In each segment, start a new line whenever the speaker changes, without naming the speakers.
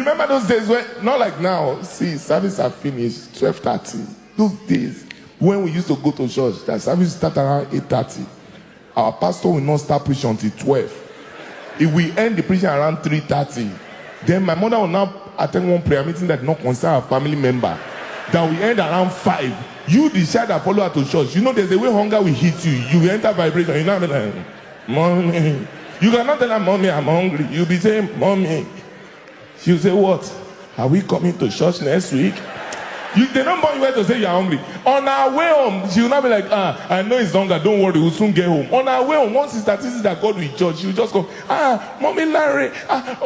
You remember those days when, not like now, see, service are finished, 12:30. Those days when we used to go to church, that service start around 8:30. Our pastor will not start preaching until 12. If we end the preaching around 3:30, then my mother will now attend one prayer meeting that not concern our family member. That we end around 5. You, the child that follow her to church, you know there's a way hunger will hit you. You will enter vibration. You know what I mean? Mommy. You cannot tell her, Mommy, I'm hungry. You'll be saying, Mommy. She'll say, what? Are we coming to church next week? They don't want you to say you're hungry. On our way home, she will not be like, I know it's hunger, don't worry, we'll soon get home. On our way home, once it's statistics that God will judge, she will just go, Mommy Larry,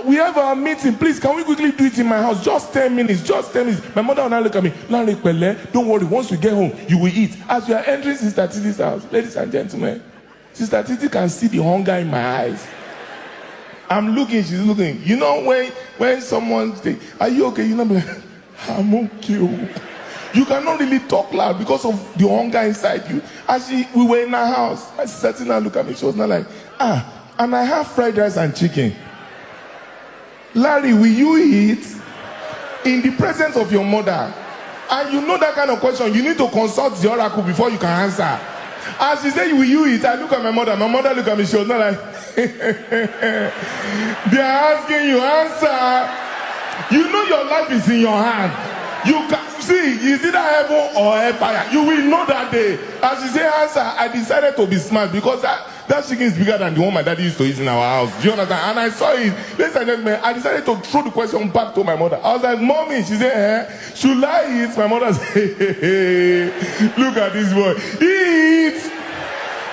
we have our meeting, please, can we quickly do it in my house? Just 10 minutes, just 10 minutes. My mother will now look at me, Larry, don't worry, once we get home, you will eat. As we are entering Sister Titi's house, ladies and gentlemen, Sister Titi can see the hunger in my eyes. I'm looking, she's looking. You know when someone say, are you okay? You know, like, I'm okay. You cannot really talk loud because of the hunger inside you. As we were in her house, my sister now look at me. She was not like, and I have fried rice and chicken. Larry, will you eat in the presence of your mother? And you know that kind of question, you need to consult the oracle before you can answer. As she said, will you eat? I look at my mother. My mother look at me. She was not like, they are asking you, answer. You know your life is in your hand. You can see, it's either heaven or hellfire. You will know that day. As she said, answer, I decided to be smart because that chicken is bigger than the one my daddy used to eat in our house. Do you understand? And I saw it. Ladies and gentlemen, I decided to throw the question back to my mother. I was like, Mommy, she said, should I eat? My mother said, look at this boy. Eat.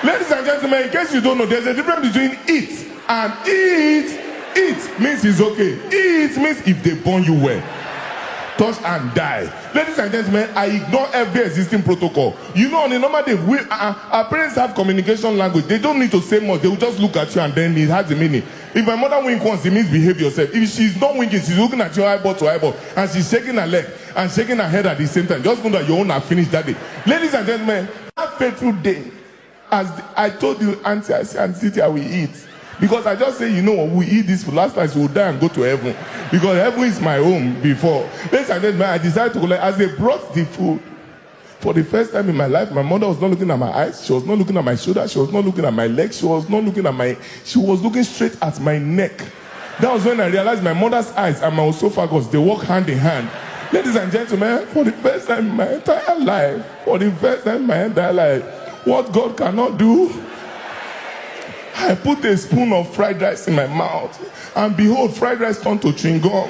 Ladies and gentlemen, in case you don't know, there's a difference between eat and eat. Eat means it's okay. Eat means if they burn you well. Touch and die. Ladies and gentlemen, I ignore every existing protocol. You know, on a normal day, our parents have communication language. They don't need to say much. They will just look at you and then it has a meaning. If my mother wink once, it means behave yourself. If she's not winking, she's looking at you eyeball to eyeball and she's shaking her leg and shaking her head at the same time. Just know that your own are finished that day. Ladies and gentlemen, that fateful day, as I told you, Auntie, I said, Auntie, I will eat. Because I just say, you know what, we eat this for last night, we'll die and go to heaven. Because heaven is my home before. Ladies and gentlemen, I decided to go, as they brought the food, for the first time in my life, my mother was not looking at my eyes, she was not looking at my shoulder, she was not looking at my legs, she was looking straight at my neck. That was when I realized my mother's eyes and my esophagus, they walk hand in hand. Ladies and gentlemen, for the first time in my entire life, what God cannot do, I put a spoon of fried rice in my mouth, and behold, fried rice turned to chewing gum.